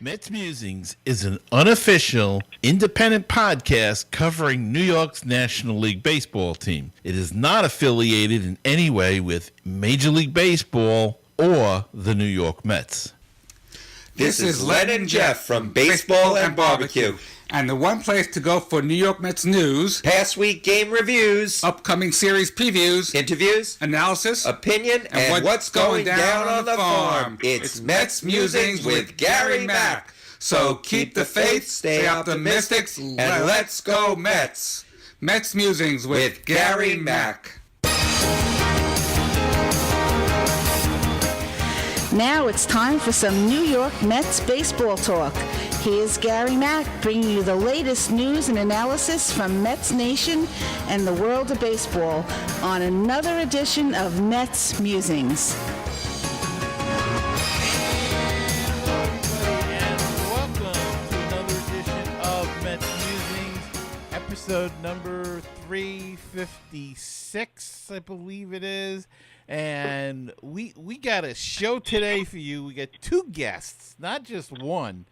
MetsMusings is an unofficial, independent podcast covering New York's National League Baseball team. It is not affiliated in any way with Major League Baseball or the New York Mets. This is Len and Jeff from Baseball and Barbecue. And the one place to go for New York Mets news, Past week game reviews, upcoming series previews, interviews, analysis, opinion, and what's going down on the farm. It's Mets Musings with Gary Mack. So keep the faith, stay optimistic, and let's go Mets. Mets Musings with Gary Mack. Now it's time for some New York Mets baseball talk. Here's Gary Mack bringing you the latest news and analysis from Mets Nation and the world of baseball on another edition of Mets Musings. And welcome to another edition of Mets Musings, episode number 356, I believe it is. And we got a show today for you. We got two guests, not just one.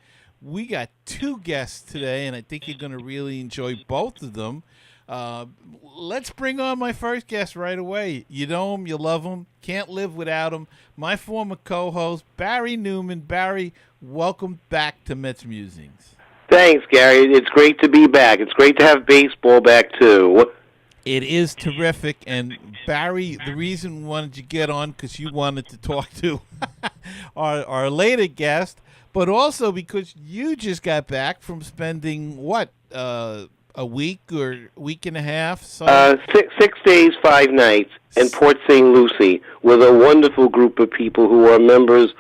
We got two guests today, and I think you're going to really enjoy both of them. Let's bring on my first guest right away. You know him, you love him, can't live without him. My former co-host, Barry Newman. Barry, welcome back to Mets Musings. Thanks, Gary. It's great to be back. It's great to have baseball back, too. It is terrific, and Barry, the reason we wanted you to get on because you wanted to talk to our later guest, but also because you just got back from spending, a week or week and a half? So? 6 days, 5 nights in Port St. Lucie with a wonderful group of people who are members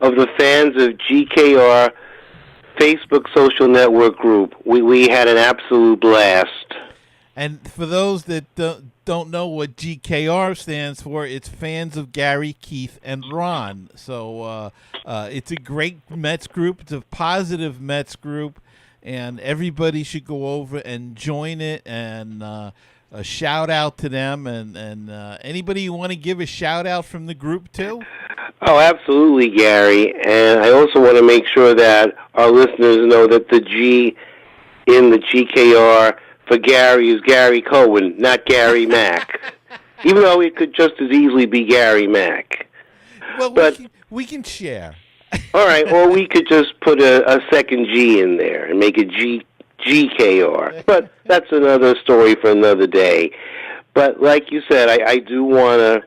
of the Fans of GKR Facebook social network group. We had an absolute blast. And for those that don't know what GKR stands for, it's Fans of Gary, Keith, and Ron. So it's a great Mets group. It's a positive Mets group, and everybody should go over and join it. And a shout out to them. And anybody you want to give a shout out from the group too? Oh, absolutely, Gary. And I also want to make sure that our listeners know that the G in the GKR for Gary is Gary Cohen, not Gary Mack. Even though it could just as easily be Gary Mack. Well, but we can share. All right, or we could just put a second G in there and make it GKR. But that's another story for another day. But like you said, I do want to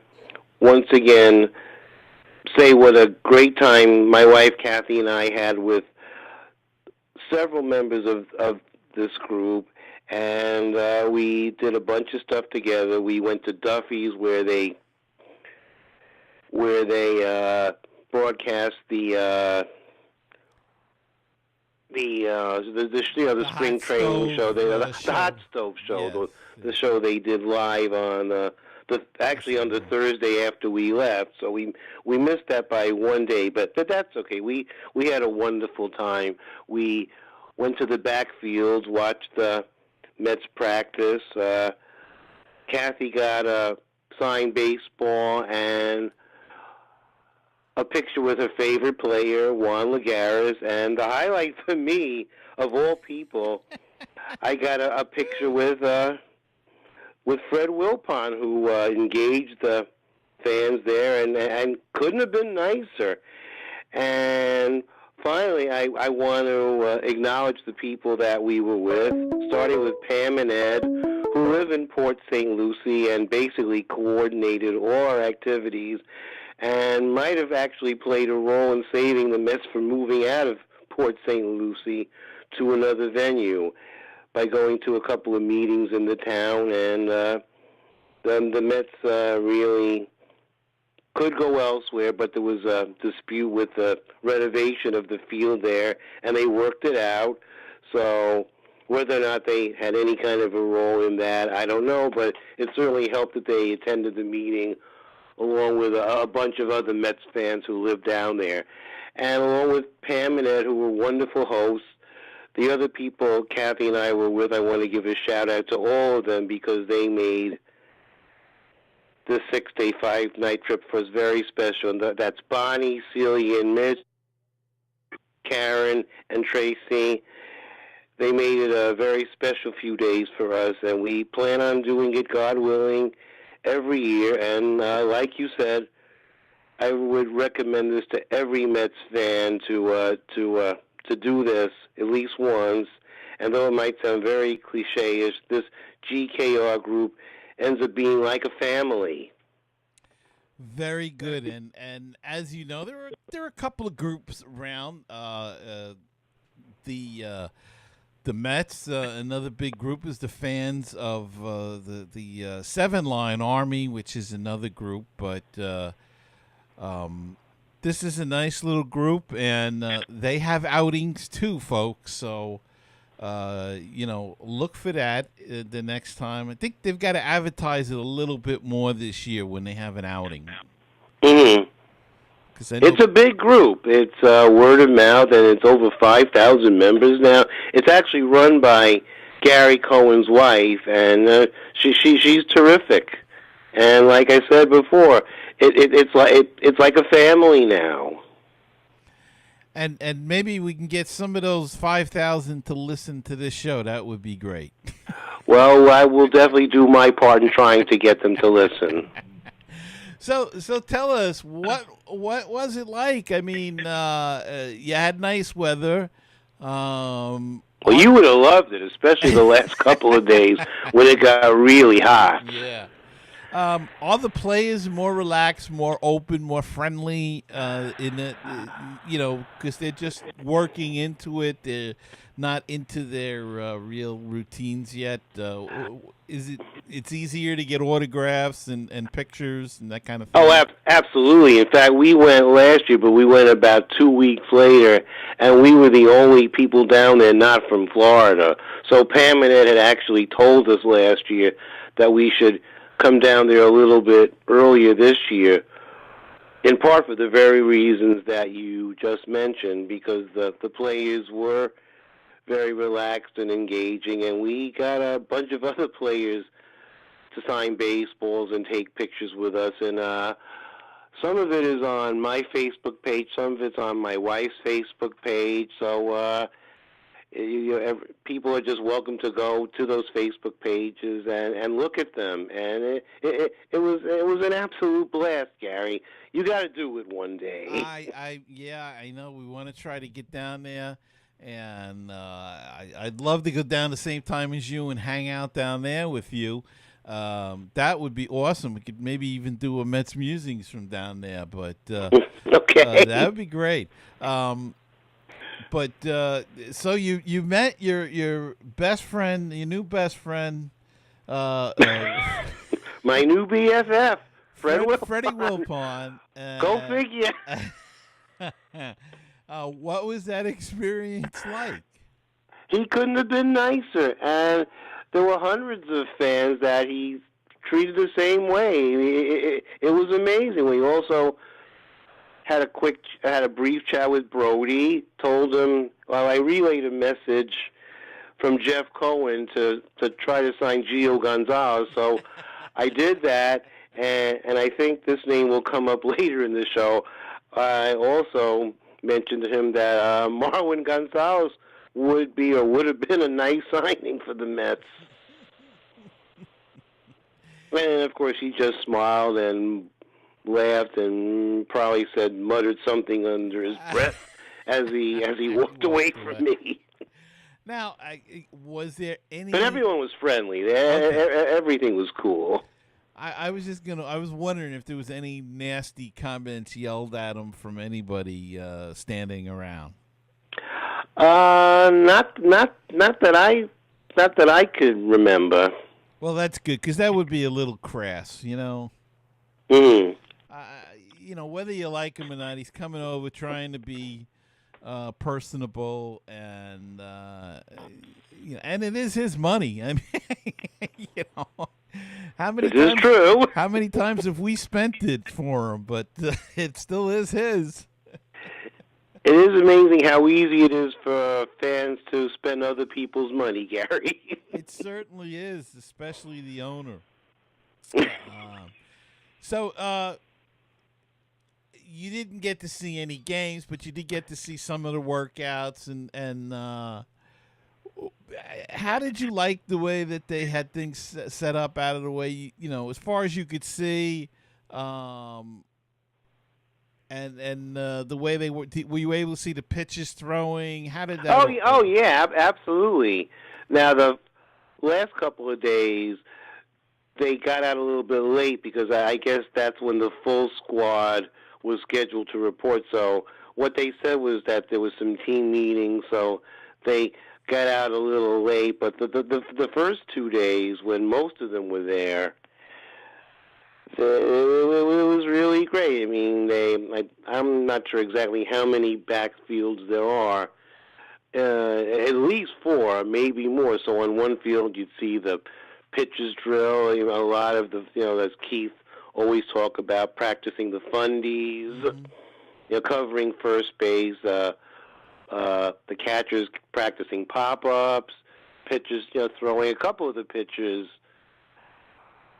once again say what a great time my wife Kathy and I had with several members of this group. And we did a bunch of stuff together. We went to Duffy's where they broadcast the spring training show, the hot stove show, yes. the show they did live on on the Thursday after we left. So we missed that by one day, but that's okay. We had a wonderful time. We went to the backfields, watched the Mets practice. Kathy got a signed baseball and a picture with her favorite player, Juan Lagares, and the highlight for me, of all people, I got a picture with Fred Wilpon, who engaged the fans there, and couldn't have been nicer. And finally, I want to acknowledge the people that we were with, starting with Pam and Ed, who live in Port St. Lucie and basically coordinated all our activities and might have actually played a role in saving the Mets from moving out of Port St. Lucie to another venue by going to a couple of meetings in the town. And the Mets really could go elsewhere, but there was a dispute with the renovation of the field there, and they worked it out. So whether or not they had any kind of a role in that, I don't know, but it certainly helped that they attended the meeting along with a bunch of other Mets fans who lived down there. And along with Pam and Ed, who were wonderful hosts, the other people Kathy and I were with, I want to give a shout-out to all of them because they made this 6-day, 5-night trip for us very special. And that's Bonnie, Celia, and Mitch, Karen and Tracy. They made it a very special few days for us, and we plan on doing it, God willing, every year. And like you said, I would recommend this to every Mets fan to do this at least once. And though it might sound very cliche-ish, this GKR group ends up being like a family. Very good, and as you know, there are a couple of groups around. The Mets, another big group is the fans of the Seven Line Army, which is another group. But this is a nice little group, and they have outings too, folks. So look for that the next time. I think they've got to advertise it a little bit more this year when they have an outing. Mm-hmm. It's a big group. It's word of mouth, and it's over 5,000 members now. It's actually run by Gary Cohen's wife, and she's terrific. And like I said before, it's like a family now. And maybe we can get some of those 5,000 to listen to this show. That would be great. Well, I will definitely do my part in trying to get them to listen. So tell us, what was it like? I mean, you had nice weather. Well, you would have loved it, especially the last couple of days when it got really hot. Yeah. Are the players more relaxed, more open, more friendly in it? Because they're just working into it. They're not into their real routines yet. It's easier to get autographs and pictures and that kind of thing? Oh, absolutely. In fact, we went last year, but we went about 2 weeks later, and we were the only people down there not from Florida. So Pam and Ed had actually told us last year that we should come down there a little bit earlier this year, in part for the very reasons that you just mentioned, because the players were very relaxed and engaging, and we got a bunch of other players to sign baseballs and take pictures with us. And some of it is on my Facebook page, some of it's on my wife's Facebook page. So people are just welcome to go to those Facebook pages and look at them. And it was an absolute blast, Gary. You got to do it one day. I know. We want to try to get down there. And I'd love to go down the same time as you and hang out down there with you. That would be awesome. We could maybe even do a Mets Musings from down there. But okay, that would be great. But so you met your best friend, your new best friend, my new BFF, Freddie Wilpon. Go figure. What was that experience like? He couldn't have been nicer, and there were hundreds of fans that he treated the same way. It was amazing. We also had a brief chat with Brody. Told him, I relayed a message from Jeff Cohen to try to sign Gio Gonzalez. So I did that, and I think this name will come up later in the show. I also mentioned to him that Marwin Gonzalez would have been a nice signing for the Mets. And of course, he just smiled and laughed and probably muttered something under his breath as he walked away from me. Now, was there any? But everyone was friendly. Okay. Everything was cool. I was wondering if there was any nasty comments yelled at him from anybody standing around. Not that I could remember. Well, that's good, because that would be a little crass, you know. Mm. Whether you like him or not, he's coming over trying to be personable, and and it is his money. I mean, how many times have we spent it for him? But it still is his. It is amazing how easy it is for fans to spend other people's money, Gary. It certainly is, especially the owner. you didn't get to see any games, but you did get to see some of the workouts. And how did you like the way that they had things set up out of the way, as far as you could see, and the way they were you able to see the pitches throwing? How did that? Oh yeah, absolutely. Now the last couple of days, they got out a little bit late because I guess that's when the full squad was scheduled to report. So what they said was that there was some team meetings, so they got out a little late. But the first 2 days, when most of them were there, it was really great. I mean, I'm not sure exactly how many backfields there are. At least 4, maybe more. So on one field, you'd see the pitches drill. A lot of the, as Keith always talk about, practicing the fundies, covering first base. The catchers practicing pop-ups, pitchers, throwing. A couple of the pitchers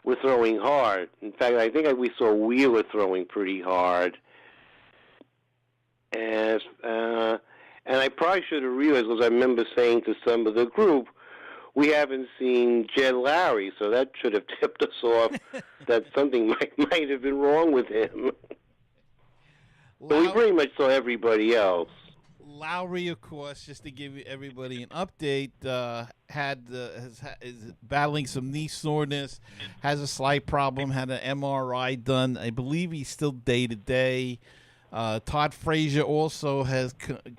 were throwing hard. In fact, I think we saw Wheeler throwing pretty hard. And I probably should have realized, because I remember saying to some of the group, we haven't seen Jed Lowry, so that should have tipped us off that something might have been wrong with him. But we pretty much saw everybody else. Lowry, of course, just to give everybody an update, is battling some knee soreness, has a slight problem, had an MRI done. I believe he's still day-to-day. Todd Frazier also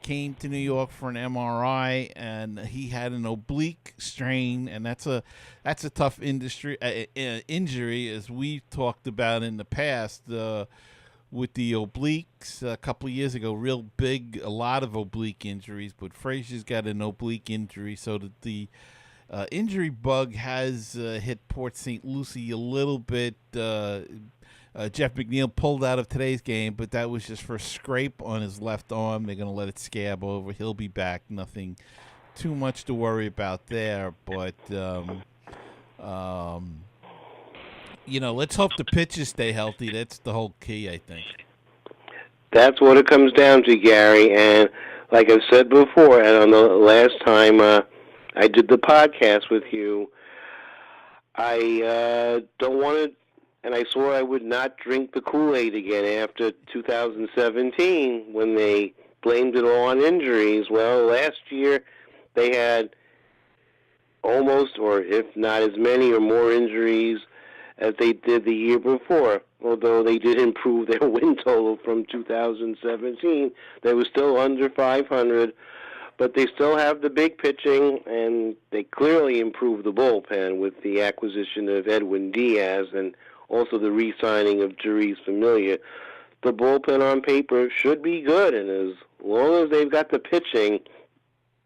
came to New York for an MRI, and he had an oblique strain, and that's a tough injury, as we've talked about in the past. With the obliques a couple of years ago, real big, a lot of oblique injuries, but Frazier's got an oblique injury, so that the injury bug has hit Port St. Lucie a little bit. Jeff McNeil pulled out of today's game, but that was just for a scrape on his left arm. They're going to let it scab over. He'll be back. Nothing too much to worry about there, but let's hope the pitches stay healthy. That's the whole key, I think. That's what it comes down to, Gary. And like I've said before, and on the last time I did the podcast with you, I don't want to, and I swore I would not drink the Kool-Aid again after 2017 when they blamed it all on injuries. Well, last year they had almost, or if not as many or more injuries as they did the year before. Although they did improve their win total from 2017, they were still under 500, but they still have the big pitching, and they clearly improved the bullpen with the acquisition of Edwin Diaz and also the re-signing of Jeurys Familia. The bullpen on paper should be good, and as long as they've got the pitching,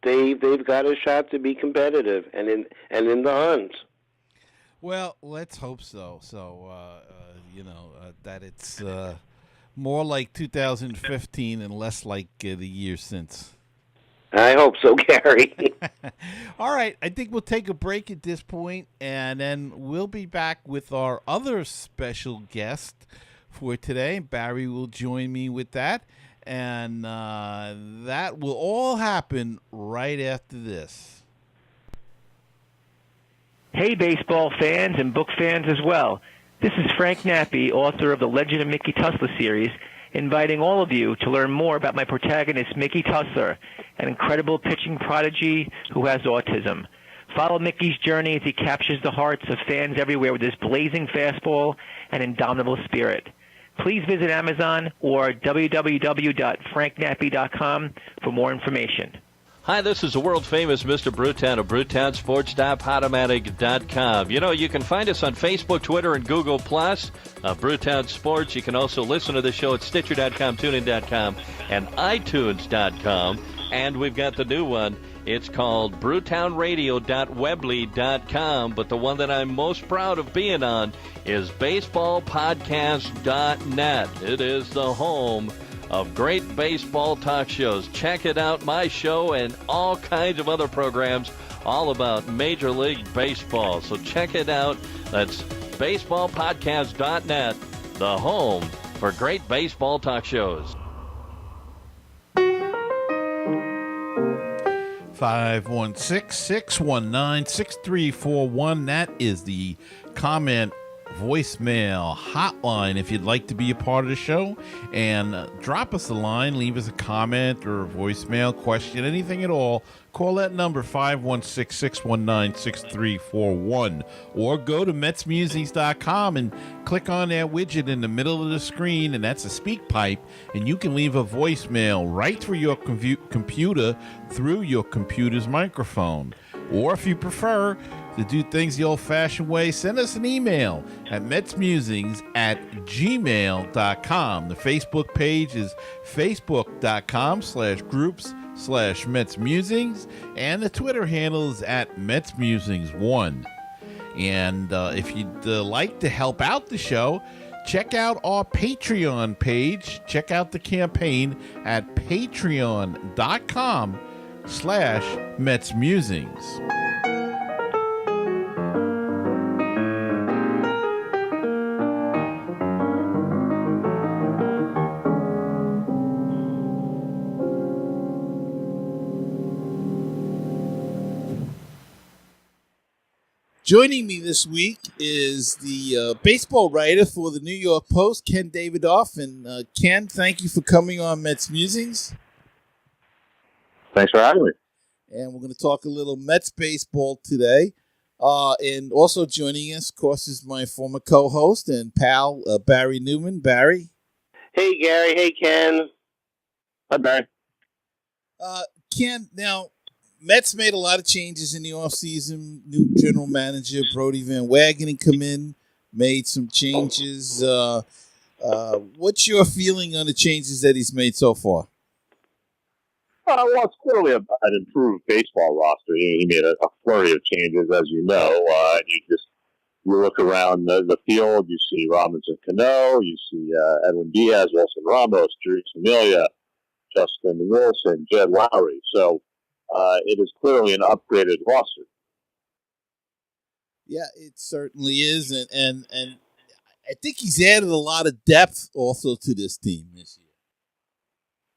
they've got a shot to be competitive and in the hunt. Well, let's hope so. So, that it's more like 2015 and less like the year since. I hope so, Gary. All right. I think we'll take a break at this point, and then we'll be back with our other special guest for today. Barry will join me with that, and that will all happen right after this. Hey, baseball fans and book fans as well. This is Frank Nappi, author of the Legend of Mickey Tussler series, inviting all of you to learn more about my protagonist, Mickey Tussler, an incredible pitching prodigy who has autism. Follow Mickey's journey as he captures the hearts of fans everywhere with his blazing fastball and indomitable spirit. Please visit Amazon or www.franknappy.com for more information. Hi, this is the world-famous Mr. Brewtown of BrewtownSports.podomatic.com. You can find us on Facebook, Twitter, and Google+, Brewtown Sports. You can also listen to the show at Stitcher.com, TuneIn.com, and iTunes.com. And we've got the new one. It's called BrewtownRadio.weebly.com, but the one that I'm most proud of being on is BaseballPodcast.net. It is the home of great baseball talk shows. Check it out, my show and all kinds of other programs all about Major League Baseball. So check it out. That's baseballpodcast.net, the home for great baseball talk shows. 516-619-6341. That is the comment voicemail hotline if you'd like to be a part of the show. And drop us a line, leave us a comment or a voicemail, question, anything at all. Call that number, 516-619-6341. Or go to MetsMusings.com and click on that widget in the middle of the screen, and that's a speak pipe, and you can leave a voicemail right through your computer through your computer's microphone. Or if you prefer to do things the old-fashioned way, send us an email at metsmusings@gmail.com. The Facebook page is facebook.com/groups/MetsMusings, and the Twitter handle is at MetsMusings1. And if you'd like to help out the show, check out our Patreon page. Check out the campaign at patreon.com/MetsMusings. Joining me this week is the baseball writer for the New York Post, Ken Davidoff. And Ken, thank you for coming on Mets Musings. Thanks for having me. And we're going to talk a little Mets baseball today. And also joining us, of course, is my former co-host and pal, Barry Newman. Barry? Hey, Gary. Hey, Ken. Hi, Barry. Ken, now, Mets made a lot of changes in the offseason. New general manager, Brody Van Wagenen, come in, made some changes. What's your feeling on the changes that he's made so far? Well, it's clearly an improved baseball roster. He made a flurry of changes, as you know. You look around the field, you see Robinson Cano, you see Edwin Diaz, Wilson Ramos, Drew Familia, Justin Wilson, Jed Lowry. So it is clearly an upgraded roster. Yeah, it certainly is, and I think he's added a lot of depth also to this team this year.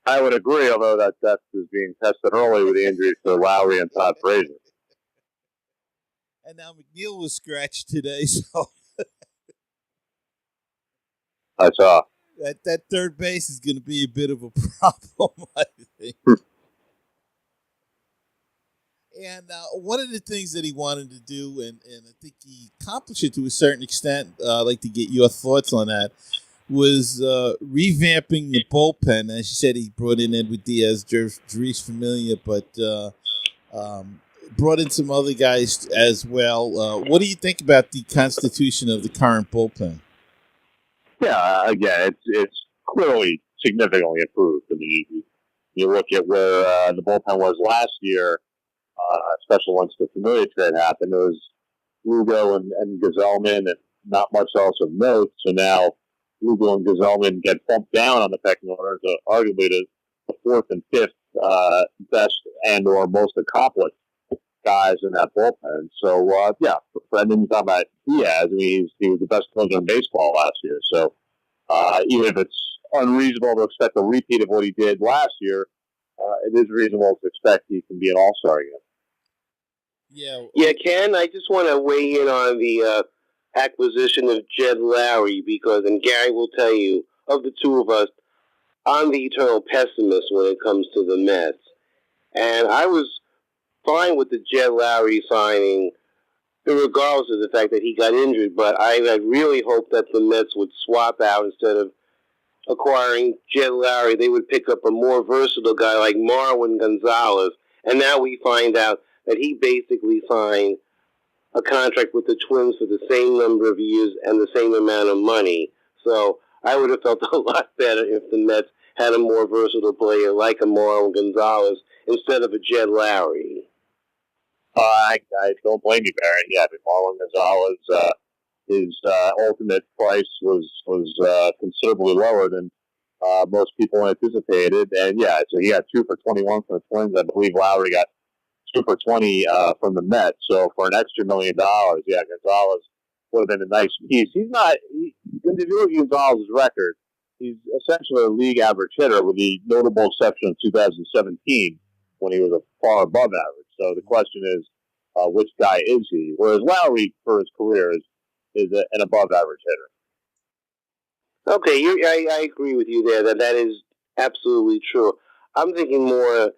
I would agree, although that depth is being tested early with the injuries to Lowry and Todd Frazier. And now McNeil was scratched today, so I saw. That third base is going to be a bit of a problem, I think. And one of the things that he wanted to do, and I think he accomplished it to a certain extent, I'd like to get your thoughts on that, was revamping the bullpen. As you said, he brought in Edwin Diaz, Jeurys Familia, but brought in some other guys as well. What do you think about the constitution of the current bullpen? Yeah, again, it's clearly significantly improved. I mean, you look at where the bullpen was last year, especially once the Familia trade happened. It was Lugo and Gazelman and not much else of note. So now Lugo and Gazelman get bumped down on the pecking order to arguably the fourth and fifth best and or most accomplished guys in that bullpen. So, and then you talk about Diaz. I mean, he was the best closer in baseball last year. So even if it's unreasonable to expect a repeat of what he did last year, it is reasonable to expect he can be an all-star again. Yeah, Ken, I just want to weigh in on the acquisition of Jed Lowry because, and Gary will tell you, of the two of us, I'm the eternal pessimist when it comes to the Mets. And I was fine with the Jed Lowry signing, regardless of the fact that he got injured, but I really hoped that the Mets would swap out instead of acquiring Jed Lowry. They would pick up a more versatile guy like Marwin Gonzalez. And now we find out that he basically signed a contract with the Twins for the same number of years and the same amount of money. So I would have felt a lot better if the Mets had a more versatile player like a Marwin Gonzalez instead of a Jed Lowry. I don't blame you, Barry. Yeah, I mean, Marwin Gonzalez, his ultimate price was considerably lower than most people anticipated. And, yeah, so he got 2 for $21 from the Twins. I believe Lowry got 2 for $20 from the Mets. So for an extra $1 million, yeah, Gonzalez would have been a nice piece. He's not – if you look at Gonzalez's record, he's essentially a league average hitter, with the notable exception of 2017 when he was a far above average. So the question is, which guy is he? Whereas Lowry, for his career, is an above average hitter. Okay, I agree with you there. That is absolutely true. I'm thinking more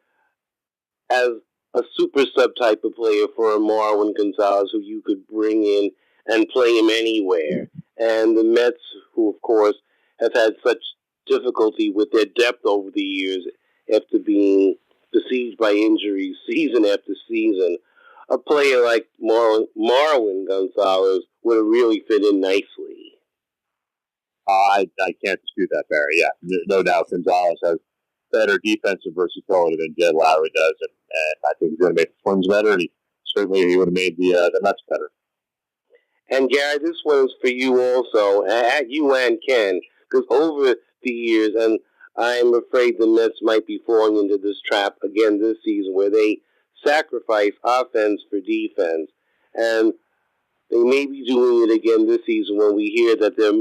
as a super sub type of player for a Marwin Gonzalez, who you could bring in and play him anywhere. And the Mets, who of course have had such difficulty with their depth over the years after being besieged by injuries season after season, a player like Marwin Gonzalez would have really fit in nicely. I can't dispute that, Barry. Yeah, no doubt Gonzalez has better defensive versatility than Jed Lowry does, and I think he's going to make the Twins better, and he would have made the Mets better. And Gary, this one is for you also, at you and Ken, because over the years, and I'm afraid the Mets might be falling into this trap again this season, where they sacrifice offense for defense, and they may be doing it again this season when we hear that they're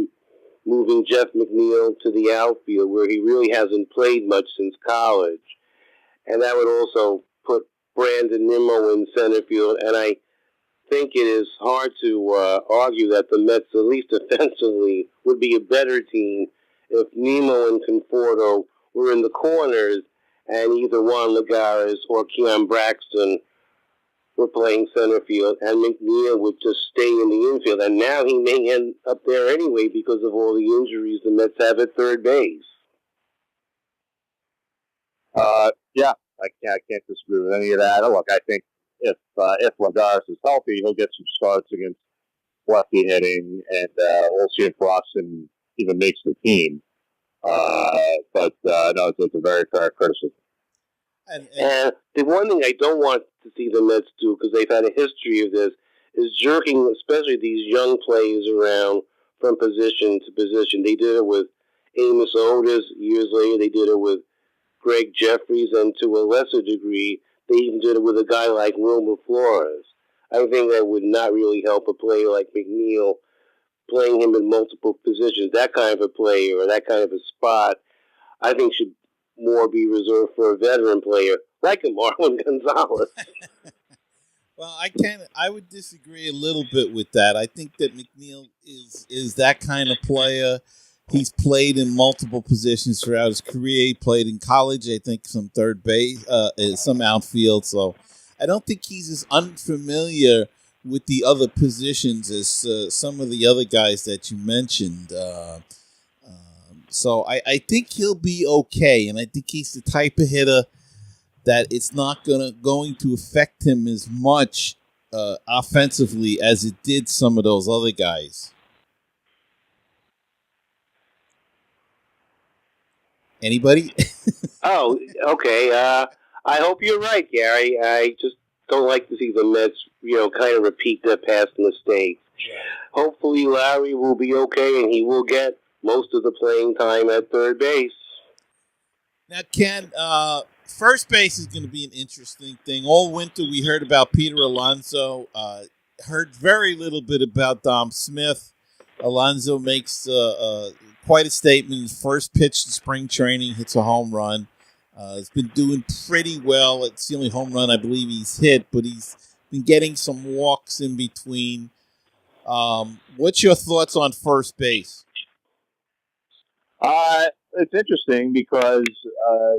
moving Jeff McNeil to the outfield, where he really hasn't played much since college. And that would also put Brandon Nimmo in center field. And I think it is hard to argue that the Mets, at least offensively, would be a better team if Nimmo and Conforto were in the corners and either Juan Lagares or Keon Braxton were playing center field, and McNeil would just stay in the infield. And now he may end up there anyway because of all the injuries the Mets have at third base. Yeah, I can't disagree with any of that. Look, I think if Lagares is healthy, he'll get some starts against lefty hitting, and we'll see if Boston even makes the team. But no, it's a very fair criticism. And the one thing I don't want to see the Mets do, because they've had a history of this, is jerking, especially these young players around from position to position. They did it with Amos Otis years later. They did it with Greg Jeffries, and to a lesser degree, they even did it with a guy like Wilmer Flores. I think that would not really help a player like McNeil, playing him in multiple positions. That kind of a player or that kind of a spot, I think should more be reserved for a veteran player like a Marwin Gonzalez. Well, I would disagree a little bit with that. I think that McNeil is that kind of player. He's played in multiple positions throughout his career. He played in college, I think, some third base, some outfield. So I don't think he's as unfamiliar with the other positions as some of the other guys that you mentioned. So I think he'll be okay, and I think he's the type of hitter that it's not going to affect him as much offensively as it did some of those other guys. Anybody? Oh, okay. I hope you're right, Gary. I just don't like to see the Mets, kind of repeat their past mistakes. Hopefully Larry will be okay, and he will get most of the playing time at third base. Now, Ken, first base is going to be an interesting thing. All winter we heard about Peter Alonso. Heard very little bit about Dom Smith. Alonso makes quite a statement. His first pitch to spring training, hits a home run. He's been doing pretty well. It's the only home run I believe he's hit, but he's been getting some walks in between. What's your thoughts on first base? It's interesting because,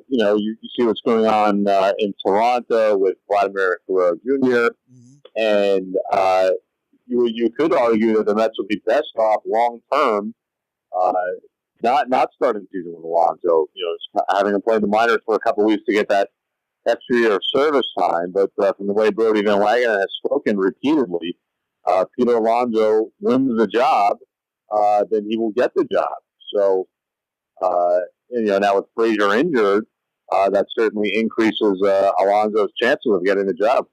you see what's going on in Toronto with Vladimir Guerrero Jr., and you could argue that the Mets would be best off long-term not starting the season with Alonso, having him play the minors for a couple of weeks to get that extra year of service time. But from the way Brody Van Wagenen has spoken repeatedly, Peter Alonso wins the job, then he will get the job. So, now with Frazier injured, that certainly increases Alonso's chances of getting the job.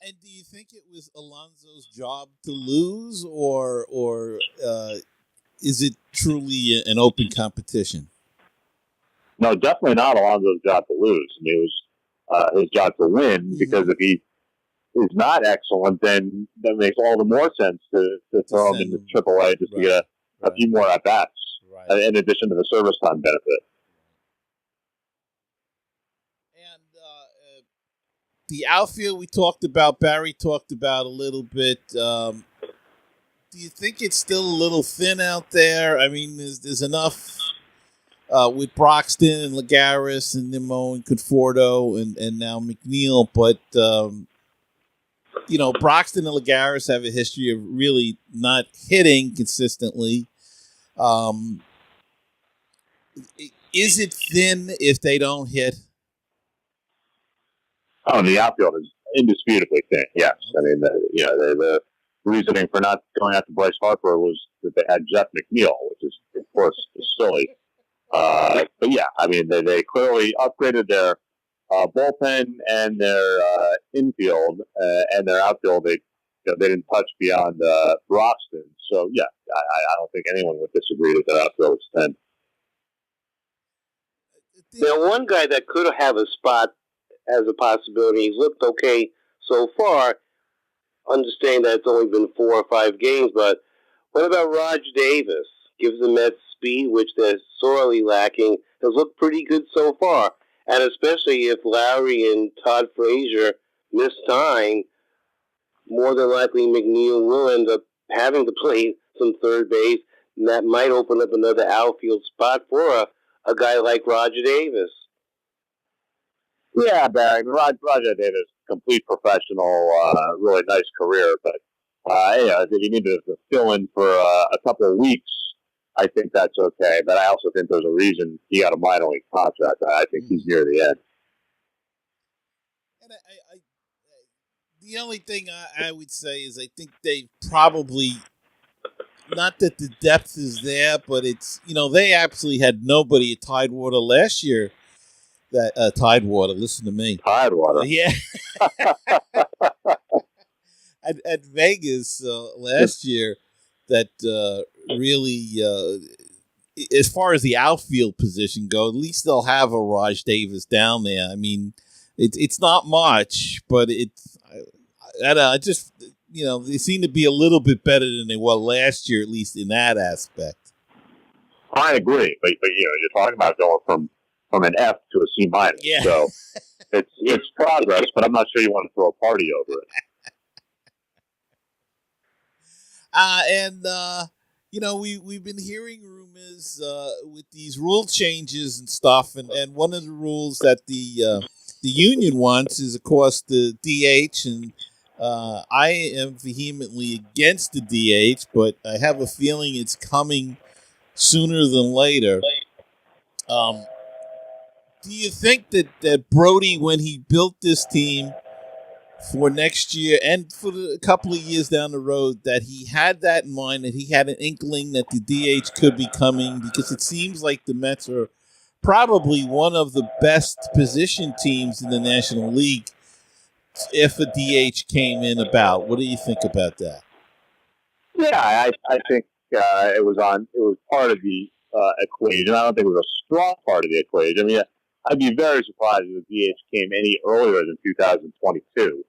And do you think it was Alonso's job to lose, or is it truly an open competition? No, definitely not Alonso's job to lose. I mean, it was his job to win, because if he is not excellent, then that makes all the more sense to throw him into AAA just to get a few more at-bats. in addition to the service time benefit. And the outfield we talked about, Barry talked about a little bit. Do you think it's still a little thin out there? I mean, there's enough with Broxton and Lagares and Nimmo and Conforto and now McNeil, but Broxton and Lagares have a history of really not hitting consistently. Is it thin if they don't hit? Oh, the outfield is indisputably thin. Yes, I mean, the reasoning for not going after Bryce Harper was that they had Jeff McNeil, which is, of course, silly. But yeah, I mean, they clearly upgraded their bullpen and their infield and their outfield. They didn't touch beyond Broxton. So yeah, I don't think anyone would disagree that their outfield is thin. Now, one guy that could have a spot as a possibility, he's looked okay so far. Understand that it's only been 4 or 5 games, but what about Raj Davis? Gives the Mets speed, which they're sorely lacking. Has looked pretty good so far, and especially if Lowry and Todd Frazier miss time, more than likely McNeil will end up having to play some third base, and that might open up another outfield spot for a guy like Roger Davis. Yeah, Barry. Roger Davis, complete professional, really nice career. But if you need to fill in for a couple of weeks, I think that's okay. But I also think there's a reason he got a minor league contract. I think he's near the end. And the only thing I would say is I think they probably, not that the depth is there, but it's, they absolutely had nobody at Tidewater last year. That Tidewater, listen to me. Tidewater. Yeah. at Vegas last year, that really, as far as the outfield position go, at least they'll have a Raj Davis down there. I mean, it's not much, but it's, I just, they seem to be a little bit better than they were last year, at least in that aspect. I agree, but you're talking about going from an F to a C minus. Yeah. So it's progress, but I'm not sure you want to throw a party over it. We've been hearing rumors with these rule changes and stuff, and one of the rules that the union wants is, of course, the DH, and I am vehemently against the DH, but I have a feeling it's coming sooner than later. Do you think that Brody, when he built this team for next year and for a couple of years down the road, that he had that in mind, that he had an inkling that the DH could be coming? Because it seems like the Mets are probably one of the best position teams in the National League if a DH came in about. What do you think about that? Yeah, I think it was part of the equation. I don't think it was a strong part of the equation. I mean, I'd be very surprised if the DH came any earlier than 2022.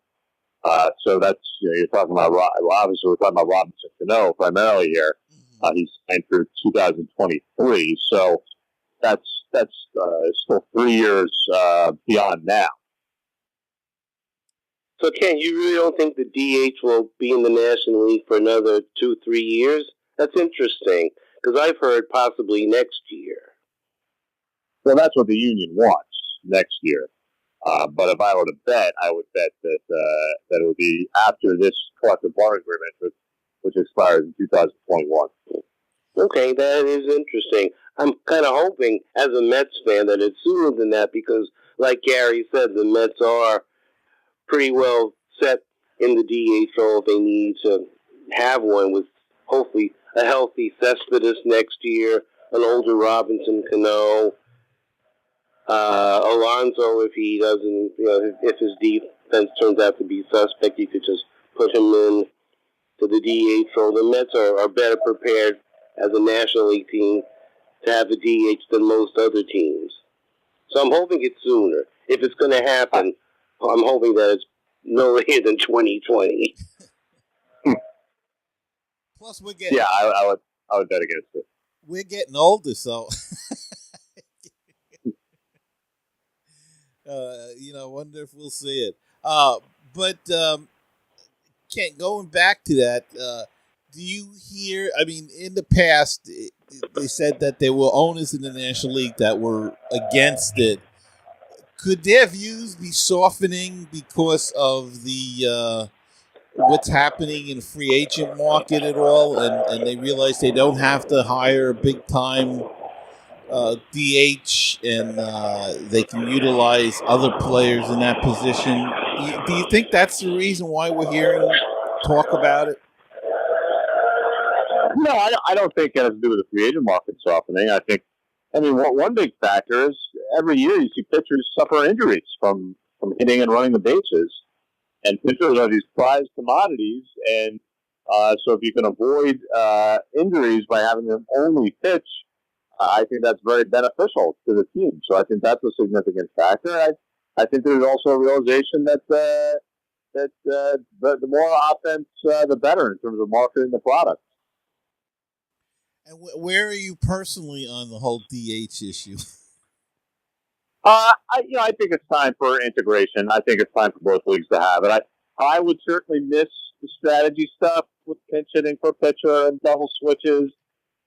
So that's, you're talking about, obviously we're talking about Robinson Cano primarily here. He's signed through 2023. So that's still 3 years beyond now. So, Ken, you really don't think the DH will be in the National League for another 2-3 years? That's interesting, because I've heard possibly next year. Well, that's what the union wants next year. But if I were to bet, I would bet that it would be after this collective bargaining agreement, which expires in 2021. Okay, that is interesting. I'm kind of hoping, as a Mets fan, that it's sooner than that because, like Gary said, the Mets are pretty well set in the DH role if they need to have one, with hopefully a healthy Cespedes next year, an older Robinson Cano. Alonso, if he doesn't, if his defense turns out to be suspect, you could just put him in to the DH role. The Mets are better prepared as a National League team to have a DH than most other teams. So I'm hoping it's sooner. If it's going to happen, I'm hoping that it's no later than 2020. Plus, we're getting. Yeah, I would bet against it. we're getting older, so I wonder if we'll see it. But Kent, going back to that, do you hear? I mean, in the past, they said that there were owners in the National League that were against it. Could their views be softening because of the what's happening in the free agent market at all, and they realize they don't have to hire a big time DH, and they can utilize other players in that position? Do you think that's the reason why we're hearing talk about it? No, I don't think it has to do with the free agent market softening. One big factor is every year you see pitchers suffer injuries from hitting and running the bases. And pitchers are these prized commodities, and so if you can avoid injuries by having them only pitch, I think that's very beneficial to the team. So I think that's a significant factor. I think there's also a realization that the more offense, the better in terms of marketing the product. And where are you personally on the whole DH issue? I think it's time for integration. I think it's time for both leagues to have it. I would certainly miss the strategy stuff with pinch hitting for pitcher and double switches,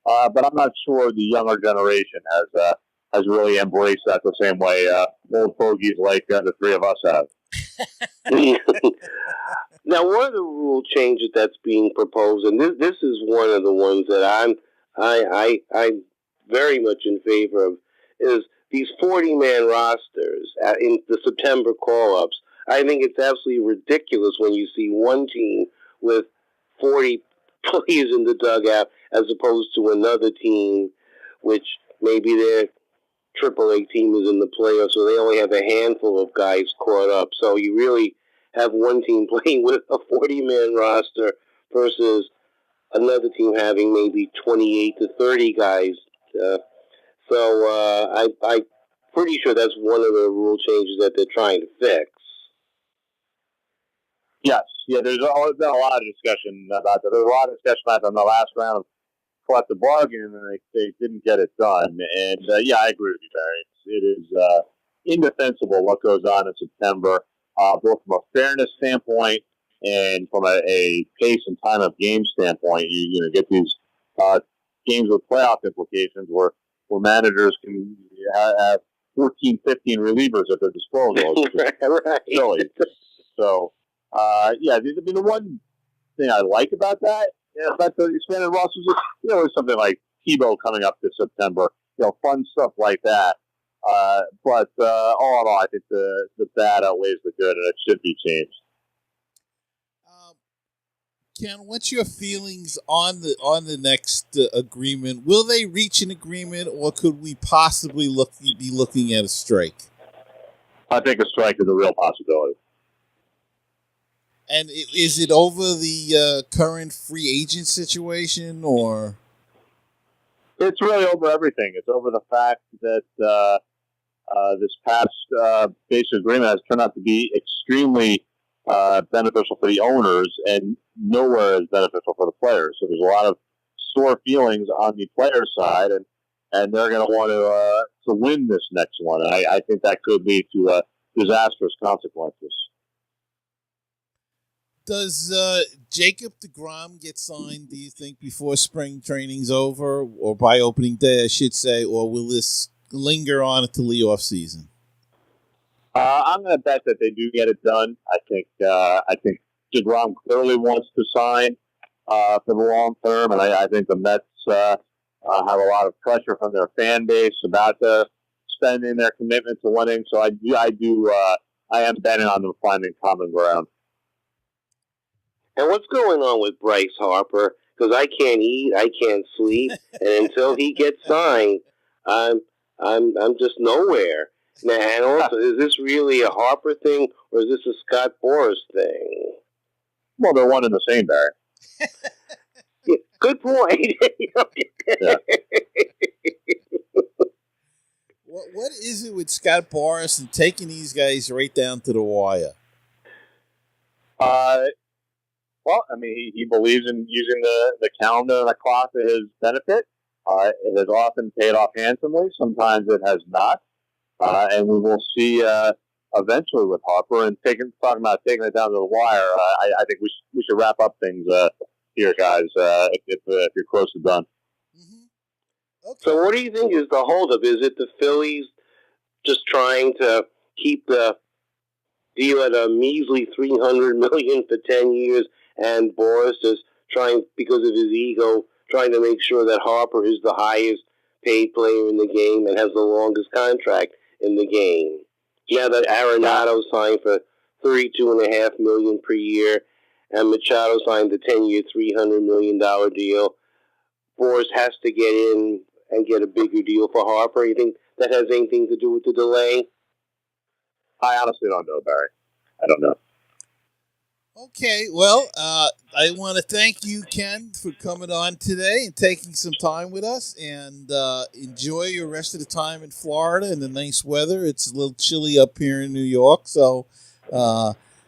but I'm not sure the younger generation has really embraced that the same way old fogies like the three of us have. Now, one of the rule changes that's being proposed, and this is one of the ones that I'm very much in favor of, is these 40-man rosters in the September call-ups. I think it's absolutely ridiculous when you see one team with 40 players in the dugout as opposed to another team, which maybe their AAA team is in the playoffs, so they only have a handful of guys caught up. So you really have one team playing with a 40-man roster versus another team having maybe 28 to 30 guys. I'm pretty sure that's one of the rule changes that they're trying to fix. Yes. Yeah, there's always been a lot of discussion about that. There was a lot of discussion about that in the last round of collective bargaining, and they didn't get it done. And, I agree with you, Barry. It is indefensible what goes on in September, both from a fairness standpoint and from a pace and time of game standpoint. You get these games with playoff implications where managers can have 14, 15 relievers at their disposal. It's right. Silly. So, the one thing I like about that, about the expanded rosters, is something like Tebow coming up this September, fun stuff like that. But all in all, I think the bad outweighs the good, and it should be changed. Ken, what's your feelings on the next agreement? Will they reach an agreement, or could we possibly be looking at a strike? I think a strike is a real possibility. And is it over the current free agent situation, or? It's really over everything. It's over the fact that this past basic agreement has turned out to be extremely beneficial for the owners and nowhere as beneficial for the players. So there's a lot of sore feelings on the player side, and they're going to want to win this next one. And I think that could lead to disastrous consequences. Does Jacob deGrom get signed, do you think, before spring training's over, or by opening day, I should say, or will this linger on until the off season? I'm going to bet that they do get it done. I think deGrom clearly wants to sign for the long term, and I think the Mets have a lot of pressure from their fan base about spending their commitment to winning. So I am betting on them finding common ground. And what's going on with Bryce Harper? Because I can't eat, I can't sleep, and until he gets signed, I'm just nowhere. Now, and also, is this really a Harper thing, or is this a Scott Boras thing? Well, they're one and the same, Barry. Yeah, good point. Yeah. What is it with Scott Boras and taking these guys right down to the wire? Well, I mean, he believes in using the calendar and the clock to his benefit. It has often paid off handsomely. Sometimes it has not. And we will see eventually with Harper. And talking about taking it down to the wire, I think we should wrap up things here, guys, if you're close to done. Mm-hmm. Okay. So what do you think is the holdup? Is it the Phillies just trying to keep the deal at a measly $300 million for 10 years, and Boris is trying, because of his ego, trying to make sure that Harper is the highest paid player in the game and has the longest contract in the game? Now that Arenado signed for $32.5 million per year, and Machado signed the 10-year, $300 million deal, Boris has to get in and get a bigger deal for Harper. You think that has anything to do with the delay? I honestly don't know, Barry. I don't know. Okay, well, I want to thank you, Ken, for coming on today and taking some time with us. And enjoy your rest of the time in Florida and the nice weather. It's a little chilly up here in New York, so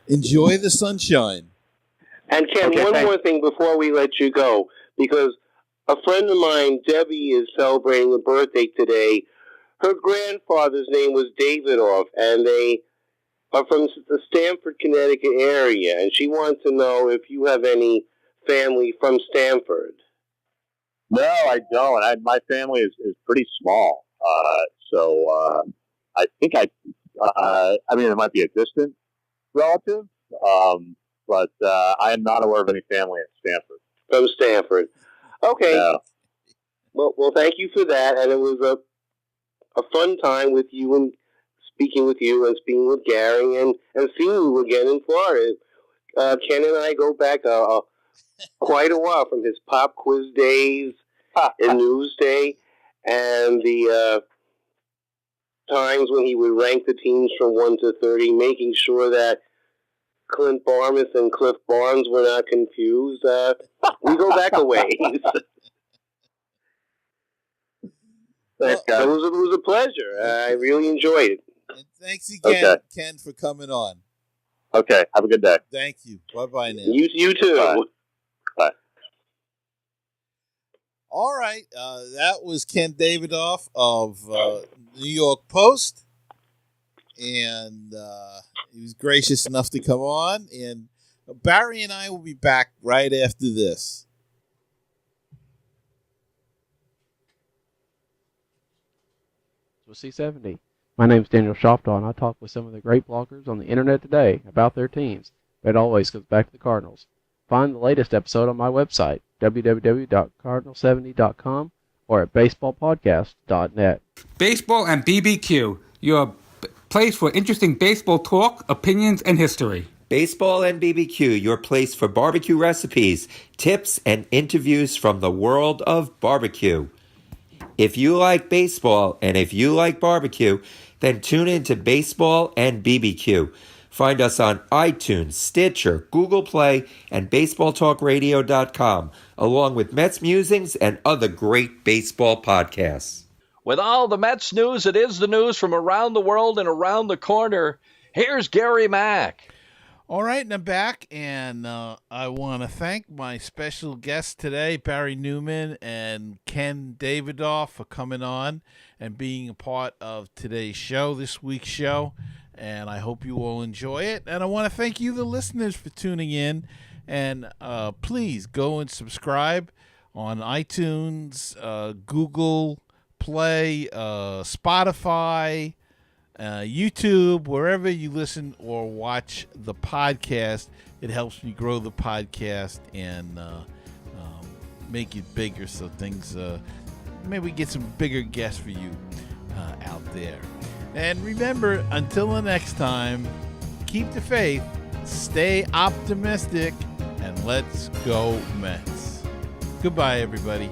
enjoy the sunshine. And Ken, one more thing before we let you go, because a friend of mine, Debbie, is celebrating a birthday today. Her grandfather's name was Davidoff, and they are from the Stamford, Connecticut area, and she wants to know if you have any family from Stamford. No, I don't. My family is pretty small, so I think I mean, it might be a distant relative, but I am not aware of any family at Stamford. From Stamford. Okay. Yeah. Well, thank you for that, and it was a fun time with you and speaking with you and speaking with Gary and seeing you again in Florida. Ken and I go back quite a while, from his pop quiz days in Newsday and the times when he would rank the teams from 1 to 30, making sure that Clint Barmas and Cliff Barnes were not confused. We go back a ways. It was a pleasure. I really enjoyed it. And thanks again, Ken, for coming on. Okay. Have a good day. Thank you. Bye-bye now. You too. Bye. Bye. All right. That was Ken Davidoff of New York Post. And he was gracious enough to come on. And Barry and I will be back right after this. With C70. My name is Daniel Shoptaw, and I talk with some of the great bloggers on the internet today about their teams, but it always comes back to the Cardinals. Find the latest episode on my website, www.cardinal70.com, or at baseballpodcast.net. Baseball and BBQ, your place for interesting baseball talk, opinions, and history. Baseball and BBQ, your place for barbecue recipes, tips, and interviews from the world of barbecue. If you like baseball and if you like barbecue, then tune in to Baseball and BBQ. Find us on iTunes, Stitcher, Google Play, and BaseballTalkRadio.com, along with Mets Musings and other great baseball podcasts. With all the Mets news, it is the news from around the world and around the corner. Here's Gary Mack. All right, and I'm back, and I want to thank my special guests today, Barry Newman and Ken Davidoff, for coming on and being a part of today's show, this week's show, and I hope you all enjoy it. And I want to thank you, the listeners, for tuning in, and please go and subscribe on iTunes, Google Play, Spotify, YouTube, wherever you listen or watch the podcast. It helps me grow the podcast and make it bigger, so things maybe get some bigger guests for you out there. And remember, until the next time, keep the faith, stay optimistic, and let's go Mets. Goodbye, everybody.